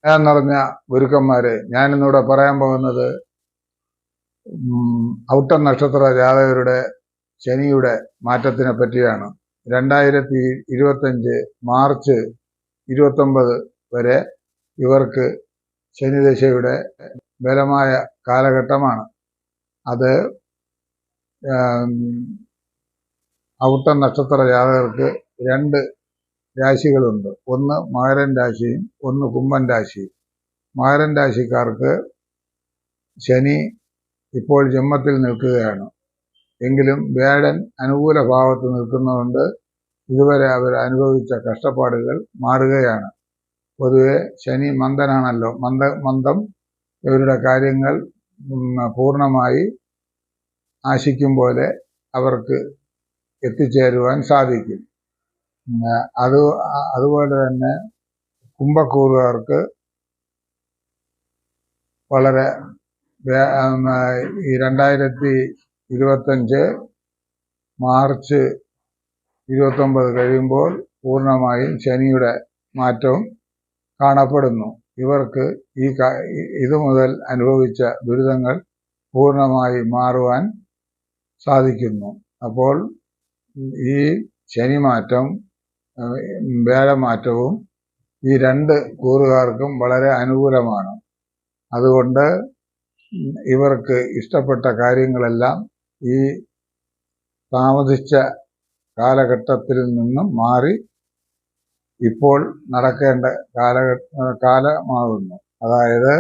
നിറഞ്ഞ ഗുരുക്കന്മാരെ, ഞാനിന്നിവിടെ പറയാൻ പോകുന്നത് ഔട്ടം നക്ഷത്ര ജാതകരുടെ ശനിയുടെ മാറ്റത്തിനെ പറ്റിയാണ്. 2025 മാർച്ച് 29 വരെ ഇവർക്ക് ശനിദശയുടെ ബലമായ കാലഘട്ടമാണ്. അത് ഔട്ടം നക്ഷത്ര ജാതകർക്ക് 2 രാശികളുണ്ട്. ഒന്ന് മകരൻ രാശിയും ഒന്ന് കുംഭൻ രാശിയും. മകരൻ രാശിക്കാർക്ക് ശനി ഇപ്പോൾ ജന്മത്തിൽ നിൽക്കുകയാണ്. എങ്കിലും വ്യാഴൻ അനുകൂല ഭാവത്ത് നിൽക്കുന്നതുകൊണ്ട് ഇതുവരെ അവർ അനുഭവിച്ച കഷ്ടപ്പാടുകൾ മാറുകയാണ്. പൊതുവെ ശനി മന്ദനാണല്ലോ, മന്ദം ഇവരുടെ കാര്യങ്ങൾ പൂർണ്ണമായി ആശിക്കും പോലെ അവർക്ക് എത്തിച്ചേരുവാൻ സാധിക്കും. അതുപോലെ തന്നെ കുംഭക്കൂറുകാർക്ക് വളരെ ഈ 2025 മാർച്ച് 29 കഴിയുമ്പോൾ പൂർണ്ണമായും ശനിയുടെ മാറ്റവും കാണപ്പെടുന്നു. ഇവർക്ക് ഇത് മുതൽ അനുഭവിച്ച ദുരിതങ്ങൾ പൂർണ്ണമായി മാറുവാൻ സാധിക്കുന്നു. അപ്പോൾ ഈ ശനിമാറ്റം വ്യാഴമാറ്റവും ഈ 2 കൂറുകാർക്കും വളരെ അനുകൂലമാണ്. അതുകൊണ്ട് ഇവർക്ക് ഇഷ്ടപ്പെട്ട കാര്യങ്ങളെല്ലാം ഈ താമസിച്ച കാലഘട്ടത്തിൽ നിന്നും മാറി ഇപ്പോൾ നടക്കേണ്ട കാലമാകുന്നു. അതായത്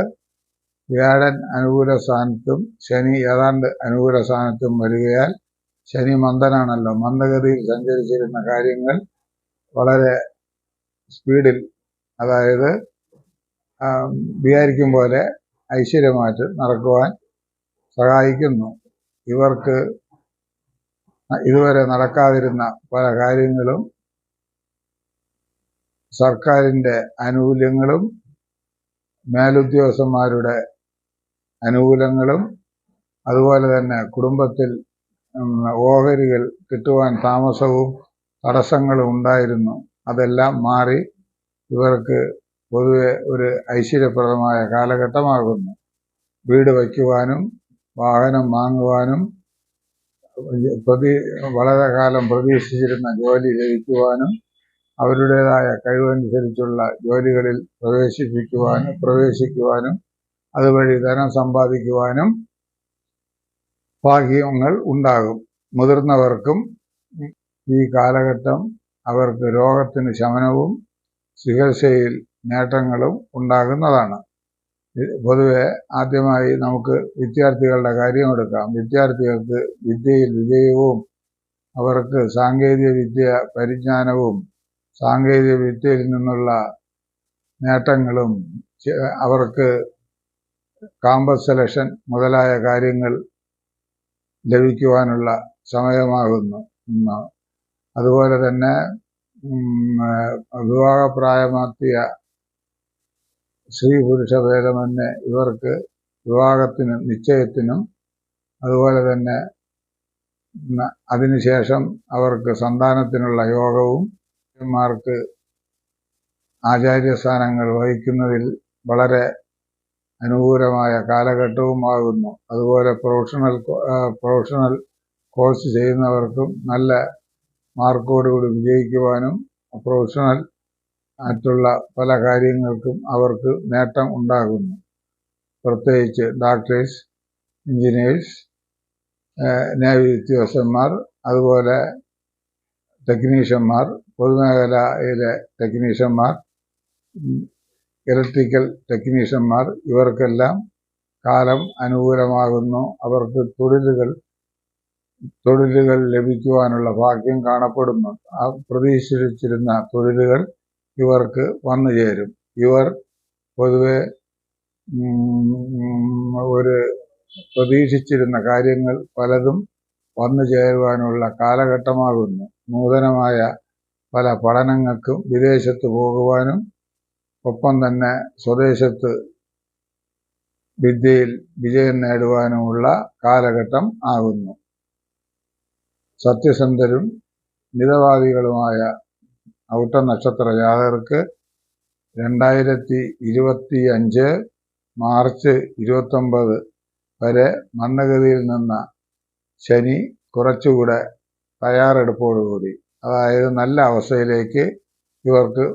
വ്യാഴൻ അനുകൂല സ്ഥാനത്തും ശനി ഏതാണ്ട് അനുകൂല സ്ഥാനത്തും വരികയാൽ, ശനി മന്ദനാണല്ലോ, മന്ദഗതിയിൽ സഞ്ചരിച്ചിരുന്ന കാര്യങ്ങൾ വളരെ സ്പീഡിൽ, അതായത് വിചാരിക്കും പോലെ ഐശ്വര്യമായിട്ട് നടക്കുവാൻ സഹായിക്കുന്നു. ഇവർക്ക് ഇതുവരെ നടക്കാതിരുന്ന പല കാര്യങ്ങളും, സർക്കാരിൻ്റെ ആനുകൂല്യങ്ങളും മേലുദ്യോഗസ്ഥന്മാരുടെ അനുകൂലങ്ങളും അതുപോലെ തന്നെ കുടുംബത്തിൽ ഓഹരികൾ കിട്ടുവാൻ താമസവും തടസ്സങ്ങളും ഉണ്ടായിരുന്നു. അതെല്ലാം മാറി ഇവർക്ക് പൊതുവെ ഒരു ഐശ്വര്യപ്രദമായ കാലഘട്ടമാകുന്നു. വീട് വയ്ക്കുവാനും വാഹനം വാങ്ങുവാനും വളരെ കാലം പ്രതീക്ഷിച്ചിരുന്ന ജോലി ലഭിക്കുവാനും അവരുടേതായ കഴിവനുസരിച്ചുള്ള ജോലികളിൽ പ്രവേശിക്കുവാനും അതുവഴി ധനം സമ്പാദിക്കുവാനും ഭാഗ്യങ്ങൾ ഉണ്ടാകും. മുതിർന്നവർക്കും ഈ കാലഘട്ടം അവർക്ക് രോഗത്തിന് ശമനവും ചികിത്സയിൽ നേട്ടങ്ങളും ഉണ്ടാകുന്നതാണ്. പൊതുവെ ആദ്യമായി നമുക്ക് വിദ്യാർത്ഥികളുടെ കാര്യം എടുക്കാം. വിദ്യാർത്ഥികൾക്ക് വിദ്യയിൽ വിജയവും അവർക്ക് സാങ്കേതിക വിദ്യ പരിജ്ഞാനവും സാങ്കേതിക വിദ്യയിൽ നിന്നുള്ള നേട്ടങ്ങളും അവർക്ക് കാമ്പസ് സെലക്ഷൻ മുതലായ കാര്യങ്ങൾ ലഭിക്കുവാനുള്ള സമയമാകുന്നു. അതുപോലെ തന്നെ വിവാഹപ്രായമാക്കിയ സ്ത്രീ പുരുഷ ഭേദമന്യേ ഇവർക്ക് വിവാഹത്തിനും നിശ്ചയത്തിനും അതുപോലെ തന്നെ അതിനുശേഷം അവർക്ക് സന്താനത്തിനുള്ള യോഗവും മാർക്ക് ആചാര്യസ്ഥാനങ്ങൾ വഹിക്കുന്നതിൽ വളരെ അനുകൂലമായ കാലഘട്ടവുമാകുന്നു. അതുപോലെ പ്രൊഫഷണൽ കോഴ്സ് ചെയ്യുന്നവർക്കും നല്ല മാർക്കോടുകൂടി വിജയിക്കുവാനും പ്രൊഫഷണൽ മറ്റുള്ള പല കാര്യങ്ങൾക്കും അവർക്ക് നേട്ടം ഉണ്ടാകുന്നു. പ്രത്യേകിച്ച് ഡോക്ടേഴ്സ്, എഞ്ചിനീയേഴ്സ്, നേവി ഉദ്യോഗസ്ഥന്മാർ, അതുപോലെ ടെക്നീഷ്യന്മാർ, പൊതുമേഖലയിലെ ടെക്നീഷ്യന്മാർ, ഇലക്ട്രിക്കൽ ടെക്നീഷ്യന്മാർ, ഇവർക്കെല്ലാം കാലം അനുകൂലമാകുന്നു. അവർക്ക് തൊഴിലുകൾ ലഭിക്കുവാനുള്ള ഭാഗ്യം കാണപ്പെടുന്നു. പ്രതീക്ഷിച്ചിരുന്ന തൊഴിലുകൾ ഇവർക്ക് വന്നു ചേരും. ഇവർ പൊതുവെ ഒരു പ്രതീക്ഷിച്ചിരുന്ന കാര്യങ്ങൾ പലതും വന്നു ചേരുവാനുള്ള കാലഘട്ടമാകുന്നു. നൂതനമായ പല പഠനങ്ങൾക്കും വിദേശത്ത് പോകുവാനും ഒപ്പം തന്നെ സ്വദേശത്ത് വിദ്യയിൽ വിജയം നേടുവാനുമുള്ള കാലഘട്ടം ആകുന്നു. സത്യസന്ധരും മിതവാദികളുമായ ഔട്ട നക്ഷത്ര ജാതകർക്ക് 2025 മാർച്ച് 29 വരെ മന്ദഗതിയിൽ നിന്ന ശനി കുറച്ചുകൂടെ തയ്യാറെടുപ്പോടുകൂടി, അതായത് നല്ല അവസ്ഥയിലേക്ക് ഇവർക്ക്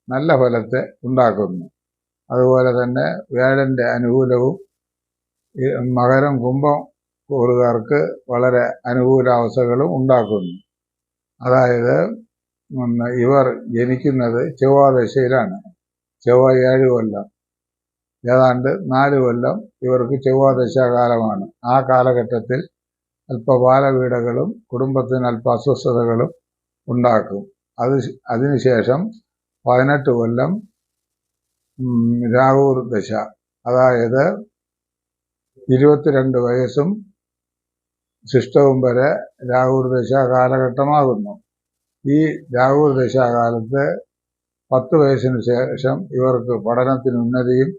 നല്ല ഫലത്തെ ഉണ്ടാക്കുന്നു. അതുപോലെ തന്നെ വ്യാഴന്റെ അനുകൂലവും മകരം കുംഭം കൂറുകാർക്ക് വളരെ അനുകൂലാവസ്ഥകളും ഉണ്ടാക്കുന്നു. അതായത് ഇവർ ജനിക്കുന്നത് ചൊവ്വാദശയിലാണ്. ചൊവ്വ 7 കൊല്ലം, ഏതാണ്ട് 4 കൊല്ലം ഇവർക്ക് ചൊവ്വാദശാകാലമാണ്. ആ കാലഘട്ടത്തിൽ അല്പ ബാലപീഡകളും കുടുംബത്തിന് അല്പ അസ്വസ്ഥതകളും ഉണ്ടാക്കും. അതിനുശേഷം 18 കൊല്ലം രാഹു ദശ, അതായത് 22 വയസ്സും ശിഷ്ടവും വരെ രാഹു ദശ കാലഘട്ടമാകുന്നു. ഈ രാഹു ദശാകാലത്ത് 10 വയസ്സിന് ശേഷം ഇവർക്ക് പഠനത്തിന് ഉന്നതിയും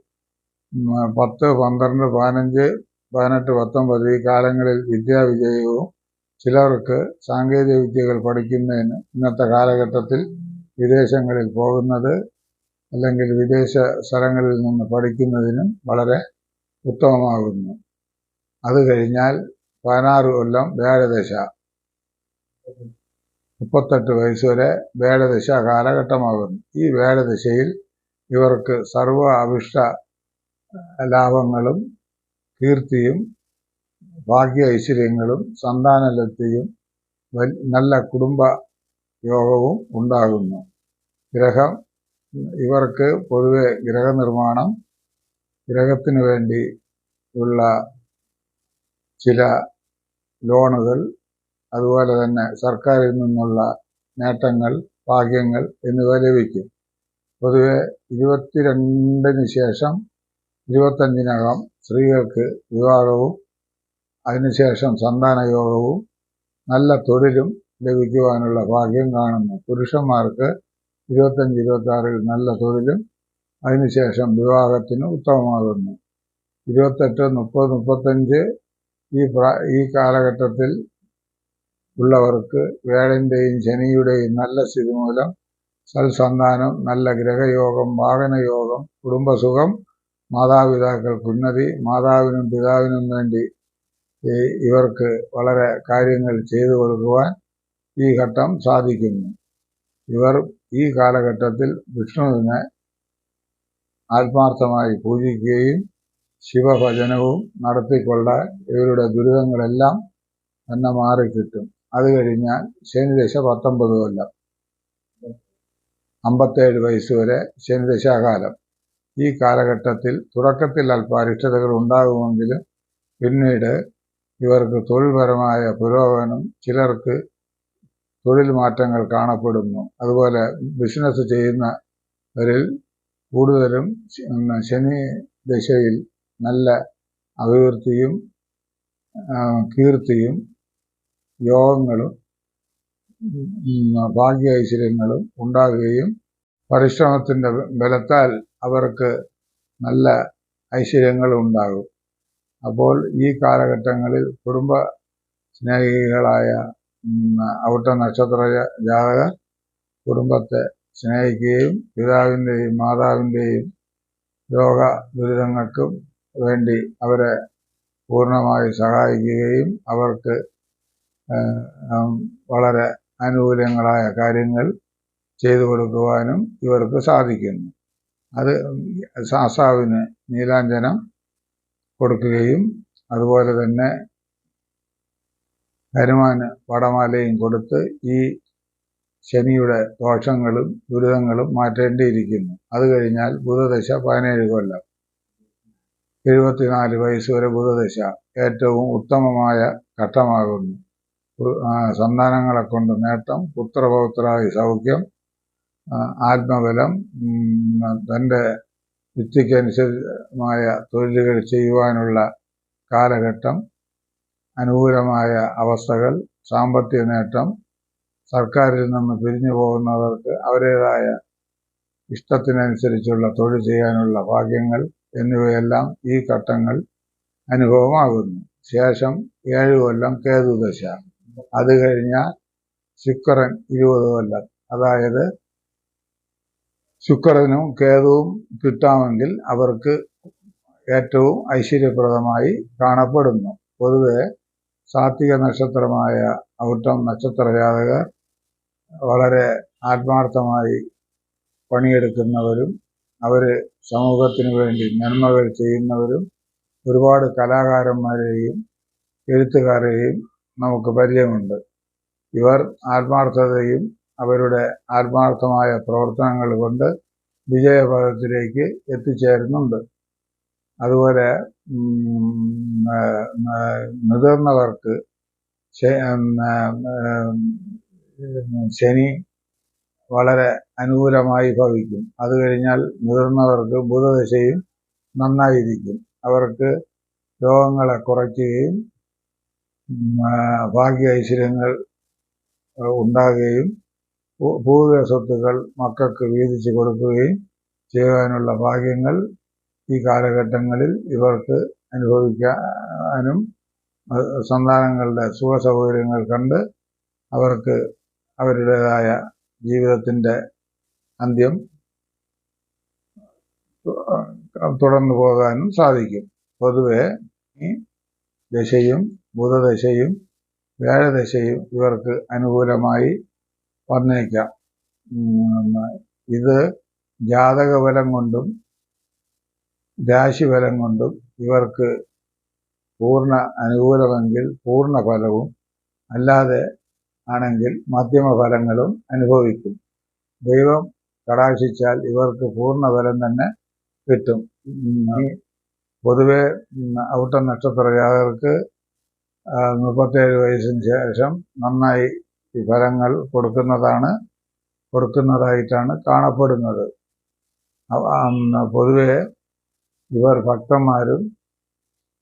10, 12, 15, 18, 19 ഈ കാലങ്ങളിൽ വിദ്യാവിജയവും, ചിലർക്ക് സാങ്കേതിക വിദ്യകൾ പഠിക്കുന്നതിന് ഇന്നത്തെ കാലഘട്ടത്തിൽ വിദേശങ്ങളിൽ പോകുന്നത് അല്ലെങ്കിൽ വിദേശ സ്ഥലങ്ങളിൽ നിന്ന് പഠിക്കുന്നതിനും വളരെ ഉത്തമമാകുന്നു. അത് കഴിഞ്ഞാൽ 16 കൊല്ലം വ്യാഴദശ, 38 വയസ്സ് വരെ വ്യാഴദശ കാലഘട്ടമാകുന്നു. ഈ വ്യാഴദശയിൽ ഇവർക്ക് സർവ അഭിഷ്ട ലാഭങ്ങളും കീർത്തിയും ഭാഗ്യ ഐശ്വര്യങ്ങളും സന്താനലബ്ധിയും നല്ല കുടുംബ യോഗവും ഉണ്ടാകുന്നു. ഇവർക്ക് പൊതുവെ ഗ്രഹനിർമ്മാണം, ഗ്രഹത്തിനു വേണ്ടി ഉള്ള ചില ലോണുകൾ, അതുപോലെ തന്നെ സർക്കാരിൽ നിന്നുള്ള നേട്ടങ്ങൾ, ഭാഗ്യങ്ങൾ എന്നിവ ലഭിക്കും. പൊതുവെ 22-ന് ശേഷം 25-നകം സ്ത്രീകൾക്ക് വിവാഹവും അതിനുശേഷം സന്താനയോഗവും നല്ല തൊഴിലും ലഭിക്കുവാനുള്ള ഭാഗ്യം കാണുന്നു. പുരുഷന്മാർക്ക് 25-26 നല്ല തൊഴിലും അതിനുശേഷം വിവാഹത്തിന് ഉത്തമമാകുന്നു. 28, 30, 35 ഈ കാലഘട്ടത്തിൽ ഉള്ളവർക്ക് വ്യാഴന്റെയും ശനിയുടെയും നല്ല സ്ഥിതി മൂലം സൽസന്താനം, നല്ല ഗ്രഹയോഗം, വാഹനയോഗം, കുടുംബസുഖം, മാതാപിതാക്കൾക്ക് ഉന്നതി, മാതാവിനും പിതാവിനും വേണ്ടി ഇവർക്ക് വളരെ കാര്യങ്ങൾ ചെയ്തു കൊടുക്കുവാൻ ഈ ഘട്ടം സാധിക്കുന്നു. ഇവർ ഈ കാലഘട്ടത്തിൽ വിഷ്ണുവിനെ ആത്മാർത്ഥമായി പൂജിക്കുകയും ശിവഭജനവും നടത്തിക്കൊള്ളാൻ ഇവരുടെ ദുരിതങ്ങളെല്ലാം തന്നെ മാറിക്കിട്ടും. അത് കഴിഞ്ഞാൽ ശനിദശ 19 കൊല്ലം, 57 വയസ്സ് വരെ ശനിദശാകാലം. ഈ കാലഘട്ടത്തിൽ തുടക്കത്തിൽ അല്പ അരിഷ്ടതകൾ ഉണ്ടാകുമെങ്കിലും പിന്നീട് ഇവർക്ക് തൊഴിൽപരമായ പുരോഗമനം, ചിലർക്ക് തൊഴിൽ മാറ്റങ്ങൾ കാണപ്പെടുന്നു. അതുപോലെ ബിസിനസ് ചെയ്യുന്നവരിൽ കൂടുതലും ശനി ദശയിൽ നല്ല അഭിവൃദ്ധിയും കീർത്തിയും യോഗങ്ങളും ഭാഗ്യ ഐശ്വര്യങ്ങളും ഉണ്ടാകുകയും പരിശ്രമത്തിൻ്റെ ബലത്താൽ അവർക്ക് നല്ല ഐശ്വര്യങ്ങളും ഉണ്ടാകും. അപ്പോൾ ഈ കാലഘട്ടങ്ങളിൽ കുടുംബ സ്നേഹികളായ ഔട്ട നക്ഷത്ര ജാതകർ കുടുംബത്തെ സ്നേഹിക്കുകയും പിതാവിൻ്റെയും മാതാവിൻ്റെയും രോഗ ദുരിതങ്ങൾക്കും വേണ്ടി അവരെ പൂർണ്ണമായി സഹായിക്കുകയും അവർക്ക് വളരെ ആനുകൂല്യങ്ങളായ കാര്യങ്ങൾ ചെയ്തു കൊടുക്കുവാനും ഇവർക്ക് സാധിക്കുന്നു. അത് സാസാവിന് നീലാഞ്ജനം കൊടുക്കുകയും അതുപോലെ തന്നെ ഹനുമാന് വടമാലയും കൊടുത്ത് ഈ ശനിയുടെ ദോഷങ്ങളും ദുരിതങ്ങളും മാറ്റേണ്ടിയിരിക്കുന്നു. അത് കഴിഞ്ഞാൽ ബുധദശ 17 കൊല്ലം, 74 വയസ്സ് വരെ ബുധദശ ഏറ്റവും ഉത്തമമായ ഘട്ടമാകുന്നു. സന്താനങ്ങളെ കൊണ്ട് നേട്ടം, പുത്രപൗത്രാദി സൗഖ്യം, ആത്മബലം, തൻ്റെ യുക്തിക്കനുസൃതമായ തൊഴിലുകൾ ചെയ്യുവാനുള്ള കാലഘട്ടം, അനുകൂലമായ അവസ്ഥകൾ, സാമ്പത്തിക നേട്ടം, സർക്കാരിൽ നിന്ന് പിരിഞ്ഞു പോകുന്നവർക്ക് അവരുടേതായ ഇഷ്ടത്തിനനുസരിച്ചുള്ള തൊഴിൽ ചെയ്യാനുള്ള ഭാഗ്യങ്ങൾ എന്നിവയെല്ലാം ഈ ഘട്ടങ്ങൾ അനുഭവമാകുന്നു. ശേഷം 7 കൊല്ലം കേതുദശ. അത് കഴിഞ്ഞാൽ ശുക്രൻ 20 കൊല്ലം, അതായത് ശുക്രനും കേതുവും കിട്ടാമെങ്കിൽ അവർക്ക് ഏറ്റവും ഐശ്വര്യപ്രദമായി കാണപ്പെടുന്നു. പൊതുവെ സാത്വിക നക്ഷത്രമായ ഔട്ടം നക്ഷത്ര ജാതകർ വളരെ ആത്മാർത്ഥമായി പണിയെടുക്കുന്നവരും അവര് സമൂഹത്തിന് വേണ്ടി നന്മകൾ ചെയ്യുന്നവരും ഒരുപാട് കലാകാരന്മാരെയും എഴുത്തുകാരെയും നമുക്ക് പരിചയമുണ്ട്. ഇവർ ആത്മാർത്ഥതയും അവരുടെ ആത്മാർത്ഥമായ പ്രവർത്തനങ്ങൾ കൊണ്ട് വിജയപഥത്തിലേക്ക് എത്തിച്ചേരുന്നുണ്ട്. അതുപോലെ മുതിർന്നവർക്ക് ശനി വളരെ അനുകൂലമായി ഭവിക്കും. അത് കഴിഞ്ഞാൽ മുതിർന്നവർക്ക് ബുധദശയും നന്നായിരിക്കും. അവർക്ക് രോഗങ്ങളെ കുറയ്ക്കുകയും ഭാഗ്യ ഐശ്വര്യങ്ങൾ ഉണ്ടാകുകയും പൂർവ്വിക സ്വത്തുക്കൾ മക്കൾക്ക് വീതിച്ചു കൊടുക്കുകയും ചെയ്യാനുള്ള ഭാഗ്യങ്ങൾ ഈ കാലഘട്ടങ്ങളിൽ ഇവർക്ക് അനുഭവിക്കാനും സന്താനങ്ങളുടെ സുഖ സൗകര്യങ്ങൾ കണ്ട് അവർക്ക് അവരുടേതായ ജീവിതത്തിൻ്റെ അന്ത്യം തുടർന്നു പോകാനും സാധിക്കും. പൊതുവെ ഈ ദശയും ബുധദശയും വ്യാഴദശയും ഇവർക്ക് അനുകൂലമായി വന്നേക്കാം. ഇത് ജാതകബലം കൊണ്ടും രാശിഫലം കൊണ്ടും ഇവർക്ക് പൂർണ്ണ അനുകൂലമെങ്കിൽ പൂർണ്ണ ഫലവും, അല്ലാതെ ആണെങ്കിൽ മധ്യമ ഫലങ്ങളും അനുഭവിക്കും. ദൈവം കടാക്ഷിച്ചാൽ ഇവർക്ക് പൂർണ്ണ ഫലം തന്നെ കിട്ടും. പൊതുവെ ഔട്ടം നക്ഷത്ര ജാതകർക്ക് 37 വയസ്സിന് ശേഷം നന്നായി ഈ ഫലങ്ങൾ കൊടുക്കുന്നതായിട്ടാണ് കാണപ്പെടുന്നത്. പൊതുവെ ഇവർ ഭക്തന്മാരും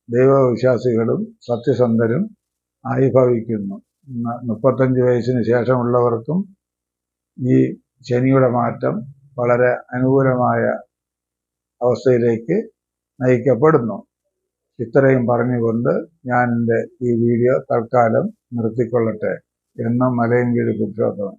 ദൈവവിശ്വാസികളും സത്യസന്ധരും ആയി ഭവിക്കുന്നു. 35 വയസ്സിന് ശേഷമുള്ളവർക്കും ഈ ശനിയുടെ മാറ്റം വളരെ അനുകൂലമായ അവസ്ഥയിലേക്ക് നയിക്കപ്പെടുന്നു. ഇത്രയും പറഞ്ഞുകൊണ്ട് ഞാൻ എൻ്റെ ഈ വീഡിയോ തൽക്കാലം നിർത്തിക്കൊള്ളട്ടെ. എന്നും മലയൻകീഴ് പുരുഷോത്തമൻ.